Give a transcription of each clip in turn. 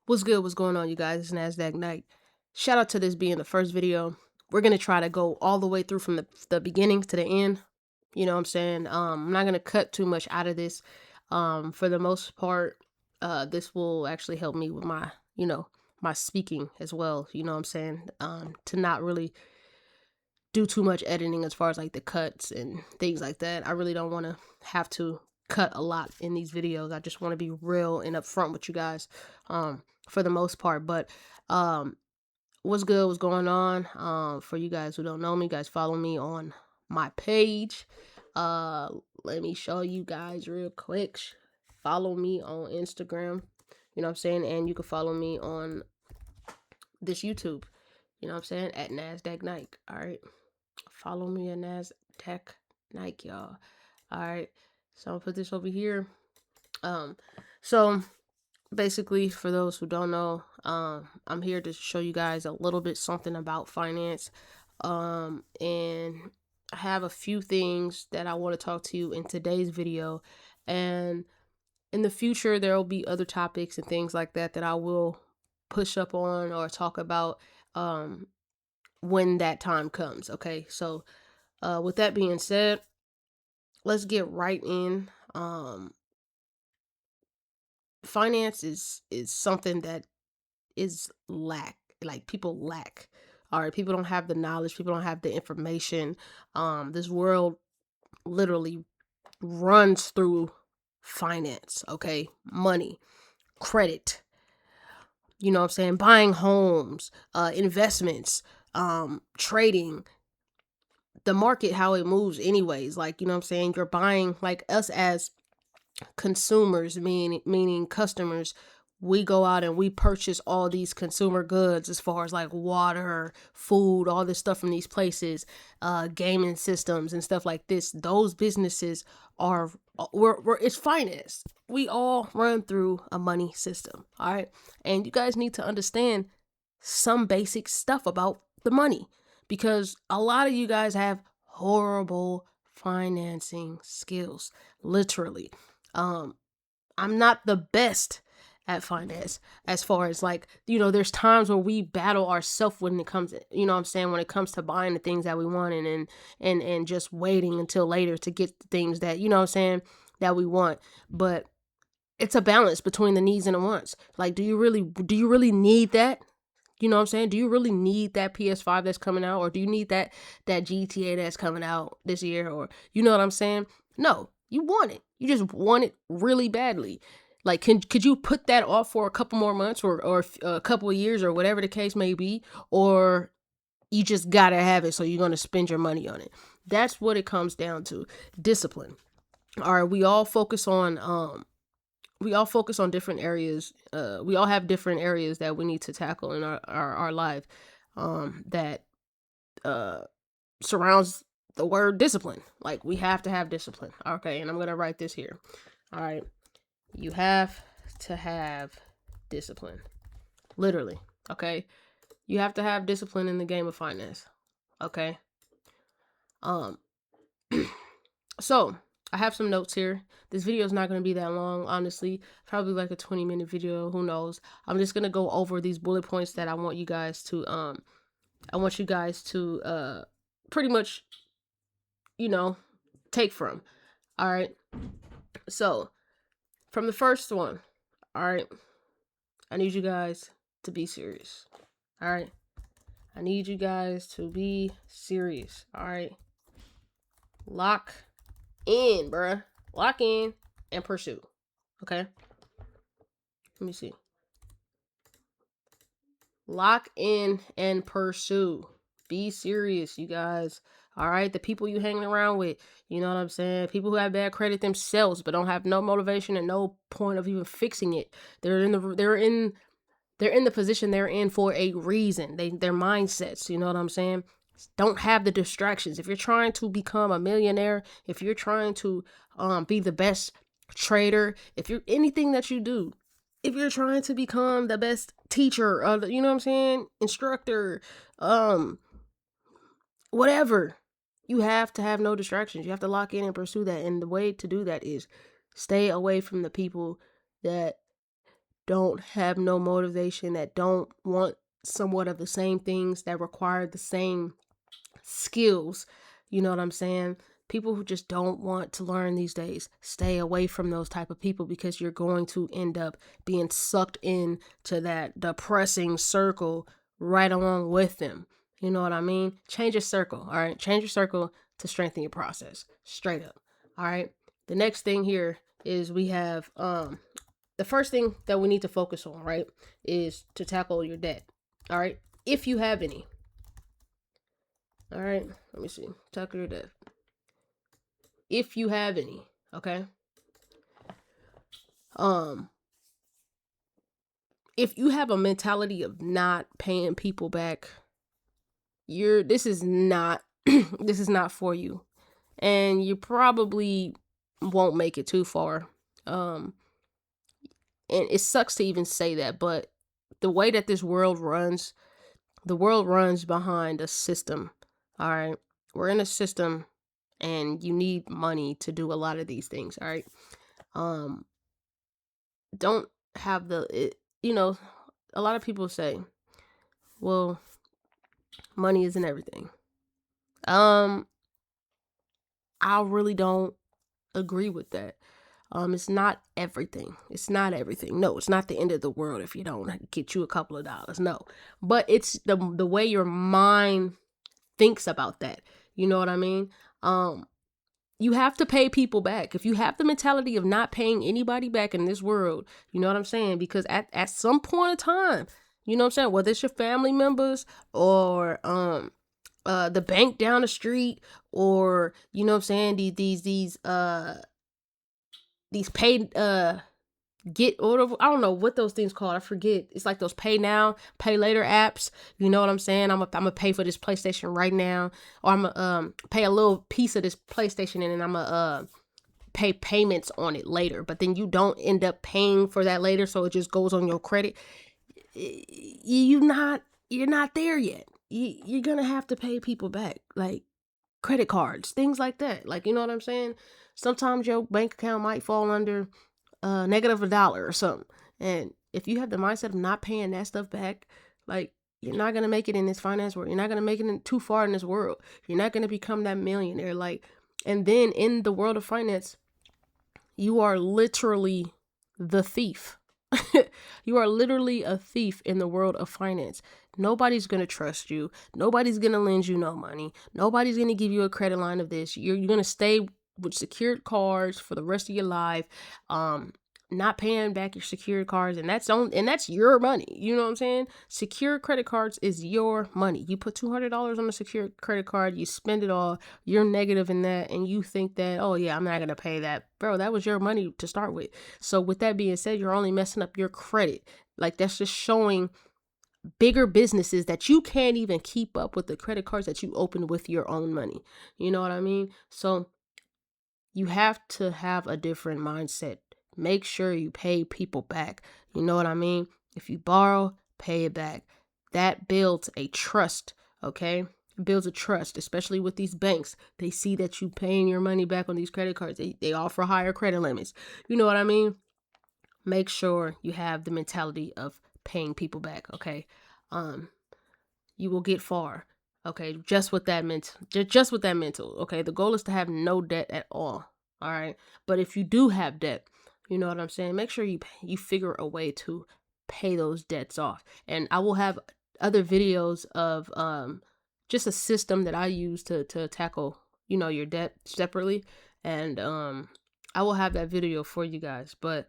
What's good? What's going on, you guys? It's NASDAQ Night. Shout out to this being the first video. We're going to try to go all the way through from the beginning to the end. You know what I'm saying? I'm not going to cut too much out of this. For the most part, this will actually help me with my, my speaking as well. You know what I'm saying? To not really do too much editing as far as like the cuts and things like that. I really don't want to have to cut a lot in these videos. I just want to be real and upfront with you guys, for the most part. But what's good? What's going on? For you guys who don't know me, guys, follow me on my page. Let me show you guys real quick. Follow me on Instagram. You know what I'm saying? And you can follow me on this YouTube. You know what I'm saying? At NASDAQ Nike. All right. Follow me at NASDAQ Nike, y'all. All right. So I'll put this over here. So basically, for those who don't know, I'm here to show you guys a little bit something about finance. And I have a few things that I want to talk to you in today's video. And in the future, there will be other topics and things like that that I will push up on or talk about when that time comes. Okay. So with that being said, let's get right in. Finance is something that is like people lack. All right, people don't have the knowledge, people don't have the information. This world literally runs through finance, okay? Money, credit, you know what I'm saying? Buying homes, investments, trading, the market, how it moves anyways. Like, you know what I'm saying? You're buying, like us as consumers, meaning customers, we go out and we purchase all these consumer goods as far as like water, food, all this stuff from these places, gaming systems and stuff like this. Those businesses are we're it's finance. We all run through a money system. All right. And you guys need to understand some basic stuff about the money, because a lot of you guys have horrible financing skills, literally. I'm not the best at finance as far as like, there's times where we battle ourselves when it comes, when it comes to buying the things that we want and just waiting until later to get the things that, that we want. But it's a balance between the needs and the wants. Like, do you really need that? You know what I'm saying? Do you really need that PS5 that's coming out, or do you need that GTA that's coming out this year, or you know what I'm saying? No, you want it. You just want it really badly. Like, could you put that off for a couple more months or a couple of years or whatever the case may be, or you just gotta have it, so you're gonna spend your money on it? That's what it comes down to. Discipline. All right, we all focus on different areas. We all have different areas that we need to tackle in our life, that surrounds the word discipline. Like, we have to have discipline. Okay, and I'm gonna write this here. All right, you have to have discipline. Literally. Okay, you have to have discipline in the game of finance. Okay. Um. So I have some notes here. This video is not going to be that long, honestly. Probably like a 20-minute video. Who knows? I'm just going to go over these bullet points that I want you guys to pretty much, take from. All right. So from the first one, all right, I need you guys to be serious. All right. I need you guys to be serious. All right. Lock in, bruh. Lock in and pursue. Okay? Let me see. Lock in and pursue. Be serious, you guys. All right? The people you hanging around with, you know what I'm saying? People who have bad credit themselves but don't have no motivation and no point of even fixing it. They're in the position they're in for a reason. Their mindsets, you know what I'm saying? Don't have the distractions. If you're trying to become a millionaire, if you're trying to be the best trader, if you're anything that you do, if you're trying to become the best teacher, you know what I'm saying, instructor, whatever, you have to have no distractions. You have to lock in and pursue that. And the way to do that is stay away from the people that don't have no motivation, that don't want somewhat of the same things, that require the same skills. You know what I'm saying? People who just don't want to learn these days, stay away from those type of people, because you're going to end up being sucked in to that depressing circle right along with them. You know what I mean? Change your circle. All right. Change your circle to strengthen your process. Straight up. All right. The next thing here is we have the first thing that we need to focus on, right, is to tackle your debt. All right. If you have any. All right, let me see. Tackle your debt. If you have any, okay. If you have a mentality of not paying people back, this is not this is not for you, and you probably won't make it too far. And it sucks to even say that, but the way that this world runs, the world runs behind a system. All right, we're in a system, and you need money to do a lot of these things. All right. um don't have a lot of people say, well, money isn't everything. um I really don't agree with that. It's not everything. It's not everything. No, it's not the end of the world if you don't get you a couple of dollars. No, but it's the way your mind thinks about that. You know what I mean? You have to pay people back. If you have the mentality of not paying anybody back in this world, you know what I'm saying? Because at some point in time, you know what I'm saying, whether it's your family members or the bank down the street, or you know what I'm saying, these paid get order, I don't know what those things called, I forget. It's like those pay now, pay later apps. You know what I'm saying? I'm gonna pay for this PlayStation right now, or I'm gonna pay a little piece of this PlayStation, and then I'm gonna pay payments on it later. But then you don't end up paying for that later, so it just goes on your credit. You're not there yet. You're gonna have to pay people back, like credit cards, things like that. Like, you know what I'm saying? Sometimes your bank account might fall under negative $1 or something. And if you have the mindset of not paying that stuff back, like, you're not gonna make it in this finance world. You're not gonna make it too far in this world. You're not gonna become that millionaire. Like, and then in the world of finance, you are literally the thief. You are literally a thief in the world of finance. Nobody's going to trust you. Nobody's going to lend you no money. Nobody's going to give you a credit line of this. You're going to stay with secured cards for the rest of your life. Not paying back your secured cards, and that's your money. You know what I'm saying? Secure credit cards is your money. You put $200 on a secure credit card, you spend it all, you're negative in that, and you think that, oh yeah, I'm not gonna pay that. Bro, that was your money to start with. So with that being said, you're only messing up your credit. Like, that's just showing bigger businesses that you can't even keep up with the credit cards that you opened with your own money. You know what I mean? So you have to have a different mindset. Make sure you pay people back. You know what I mean? If you borrow, pay it back. That builds a trust, okay? It builds a trust, especially with these banks. They see that you paying your money back on these credit cards. They offer higher credit limits. You know what I mean? Make sure you have the mentality of paying people back, okay? You will get far. Okay, just with that mental. Okay, the goal is to have no debt at all. All right, but if you do have debt, you know what I'm saying, make sure you figure a way to pay those debts off. And I will have other videos of just a system that I use to tackle, your debt separately. And I will have that video for you guys. But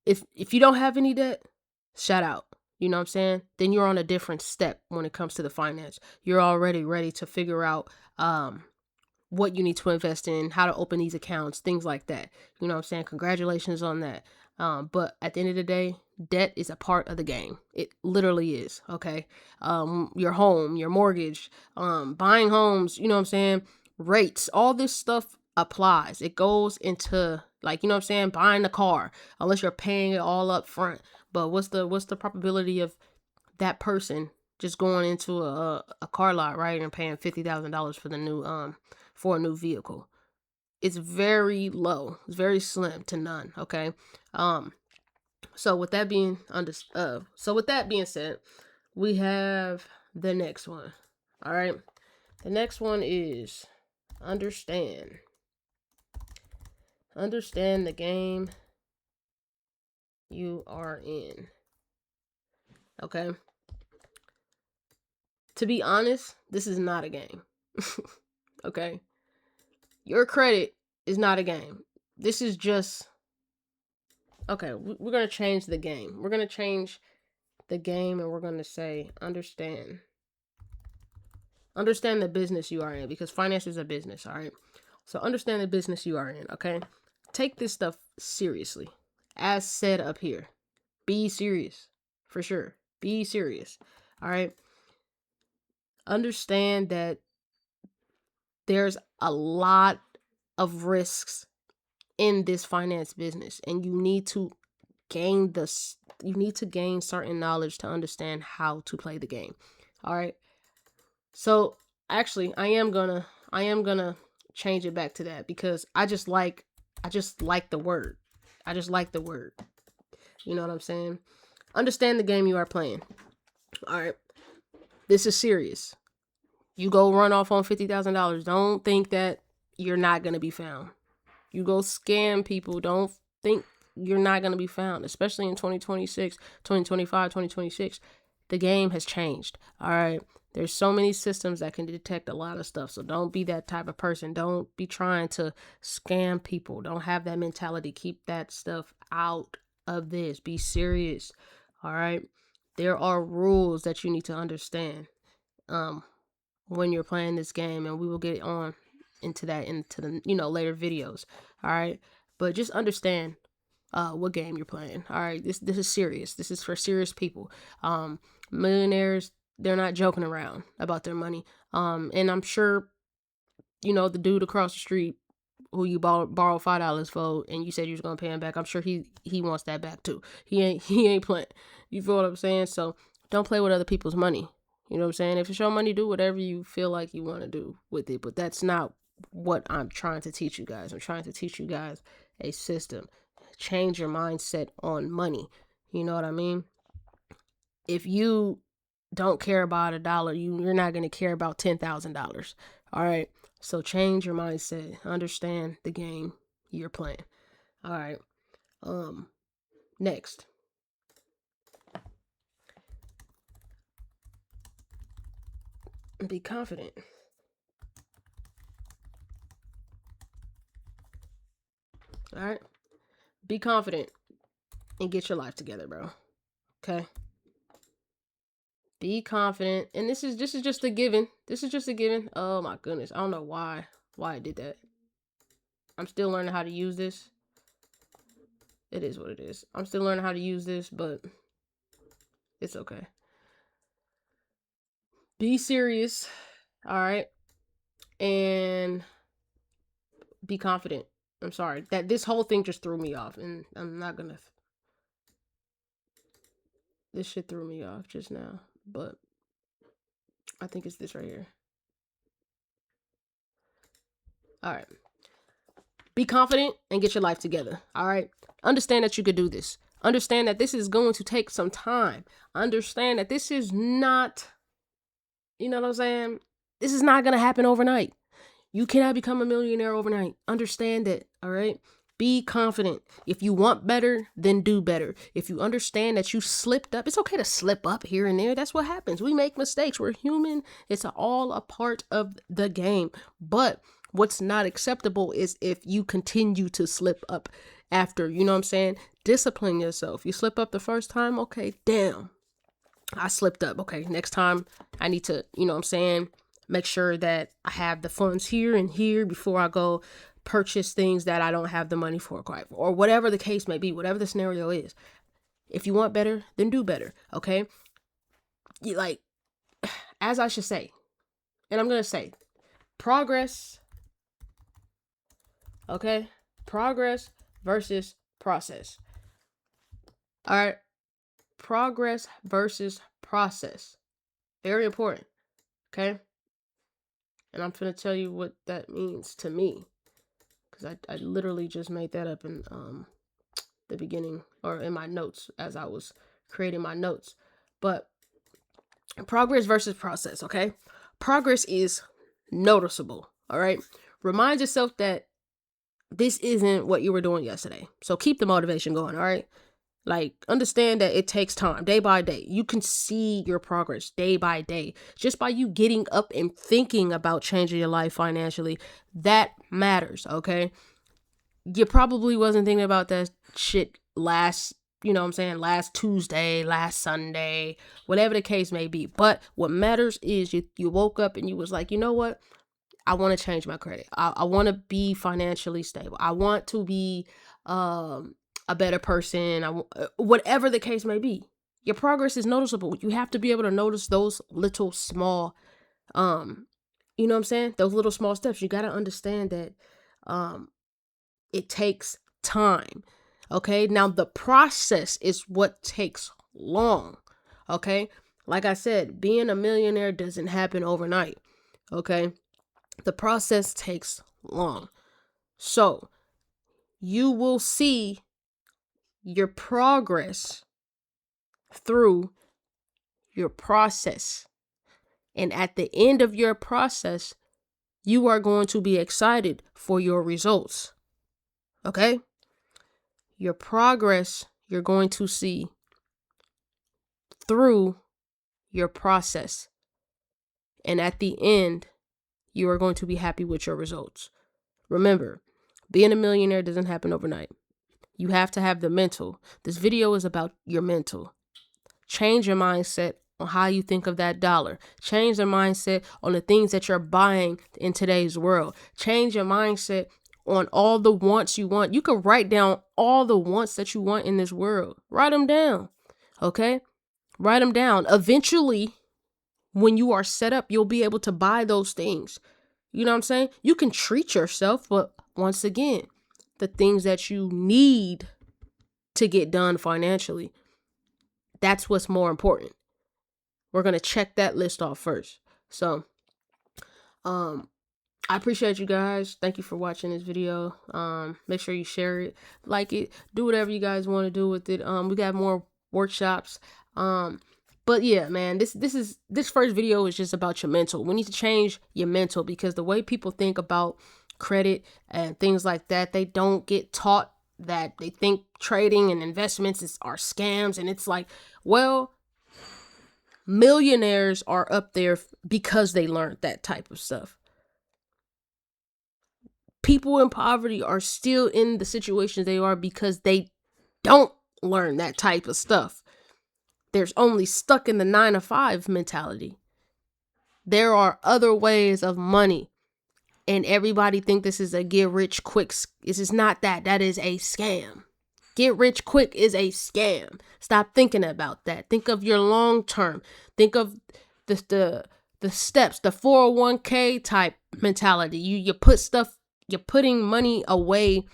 if you don't have any debt, shout out. You know what I'm saying? Then you're on a different step when it comes to the finance. You're already ready to figure out what you need to invest in, how to open these accounts, things like that. You know what I'm saying? Congratulations on that. But at the end of the day, debt is a part of the game. It literally is. Okay. Your home, your mortgage, buying homes, you know what I'm saying? Rates, all this stuff applies. It goes into, like, you know what I'm saying, buying a car, unless you're paying it all up front. But what's the probability of that person just going into a car lot, right, and paying $50,000 for the new for a new vehicle? It's very low. It's very slim to none. Okay. So with that being said, we have the next one. All right. The next one is understand. Understand the game you are in. Okay? To be honest, this is not a game. Okay? Your credit is not a game. This is just okay, we're going to change the game. We're going to change the game and we're going to say understand. Understand the business you are in because finance is a business, all right? So understand the business you are in, okay? Take this stuff seriously. As said up here, be serious for sure. Be serious, all right? Understand that there's a lot of risks in this finance business and you need to gain certain knowledge to understand how to play the game. All right? So, actually, I am going to change it back to that because I just like the word. I just like the word. You know what I'm saying? Understand the game you are playing. All right. This is serious. You go run off on $50,000. Don't think that you're not going to be found. You go scam people. Don't think you're not going to be found, especially in 2026, 2025, 2026. The game has changed. All right. There's so many systems that can detect a lot of stuff. So don't be that type of person. Don't be trying to scam people. Don't have that mentality. Keep that stuff out of this. Be serious. All right. There are rules that you need to understand when you're playing this game, and we will get on into the later videos. All right. But just understand what game you're playing. All right. This is serious. This is for serious people. Millionaires, they're not joking around about their money. And I'm sure, the dude across the street who you borrowed $5 for, and you said you was gonna pay him back. I'm sure he wants that back too. He ain't playing. You feel what I'm saying? So don't play with other people's money. You know what I'm saying? If it's your money, do whatever you feel like you want to do with it. But that's not what I'm trying to teach you guys. I'm trying to teach you guys a system. Change your mindset on money. You know what I mean? If you don't care about $1, you're not going to care about $10,000. All right. So change your mindset. Understand the game you're playing. All right. Next. Be confident. All right. Be confident and get your life together, bro. Okay. Be confident. And this is just a given. This is just a given. Oh my goodness. I don't know why I did that. I'm still learning how to use this. It is what it is. I'm still learning how to use this, but it's okay. Be serious. All right. And be confident. I'm sorry. That this whole thing just threw me off, and I'm not gonna this shit threw me off just now. But I think it's this right here. All right. Be confident and get your life together. All right. Understand that you could do this. Understand that this is going to take some time. Understand that this is not, you know what I'm saying? This is not going to happen overnight. You cannot become a millionaire overnight. Understand it. All right. Be confident. If you want better, then do better. If you understand that you slipped up, it's okay to slip up here and there. That's what happens. We make mistakes. We're human. It's all a part of the game. But what's not acceptable is if you continue to slip up after, you know what I'm saying? Discipline yourself. You slip up the first time, okay, damn, I slipped up. Okay, next time I need to, you know what I'm saying, make sure that I have the funds here and here before I go purchase things that I don't have the money for, quite, or whatever the case may be, whatever the scenario is. If you want better, then do better, okay? Like, as I should say, and I'm going to say, progress, okay? Progress versus process. All right? Progress versus process. Very important, okay? And I'm going to tell you what that means to me. Because I literally just made that up, and the beginning or in my notes as I was creating my notes. But progress versus process, okay? Progress is noticeable, all right? Remind yourself that this isn't what you were doing yesterday. So keep the motivation going, all right? Like, understand that it takes time, day by day. You can see your progress day by day. Just by you getting up and thinking about changing your life financially, that matters, okay? You probably wasn't thinking about that shit last Tuesday, last Sunday, whatever the case may be. But what matters is you woke up and you was like, you know what? I want to change my credit. I want to be financially stable. I want to be a better person. Whatever the case may be. Your progress is noticeable. You have to be able to notice those little small, you know what I'm saying? Those little small steps. You got to understand that it takes time. Okay. Now the process is what takes long. Okay. Like I said, being a millionaire doesn't happen overnight. Okay. The process takes long. So you will see your progress through your process. And at the end of your process, you are going to be excited for your results. Okay? Your progress you're going to see through your process. And at the end, you are going to be happy with your results. Remember, being a millionaire doesn't happen overnight. You have to have the mental. This video is about your mental. Change your mindset on how you think of that dollar. Change the mindset on the things that you're buying in today's world. Change your mindset on all the wants you want. You can write down all the wants that you want in this world. Write them down. Okay? Write them down. Eventually, when you are set up, you'll be able to buy those things. You know what I'm saying? You can treat yourself, but once again, the things that you need to get done financially, that's what's more important. We're going to check that list off first. So, I appreciate you guys. Thank you for watching this video. Make sure you share it, like it, do whatever you guys want to do with it. We got more workshops. But yeah, man, this first video is just about your mental. We need to change your mental, because the way people think about credit and things like that, they don't get taught that. They think trading and investments are scams, and it's like, well, millionaires are up there because they learned that type of stuff. People in poverty are still in the situations they are because they don't learn that type of stuff. There's only stuck in the 9-to-5 mentality. There are other ways of money, and everybody think this is a get rich quick. This is not that. That is a scam. Get rich quick is a scam. Stop thinking about that. Think of your long term. Think of the steps, the 401k type mentality. You put stuff, you're putting money away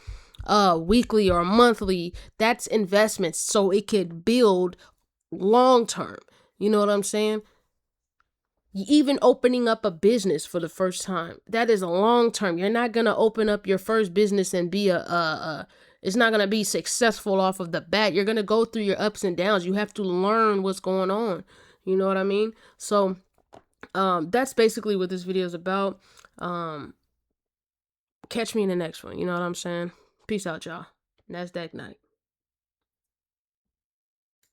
weekly or monthly. That's investments, so it could build long term. You know what I'm saying? Even opening up a business for the first time, that is a long term. You're not gonna open up your first business and be it's not gonna be successful off of the bat. You're gonna go through your ups and downs. You have to learn what's going on. You know what I mean? So that's basically what this video is about. Catch me in the next one. You know what I'm saying? Peace out, y'all. NASDAQ night.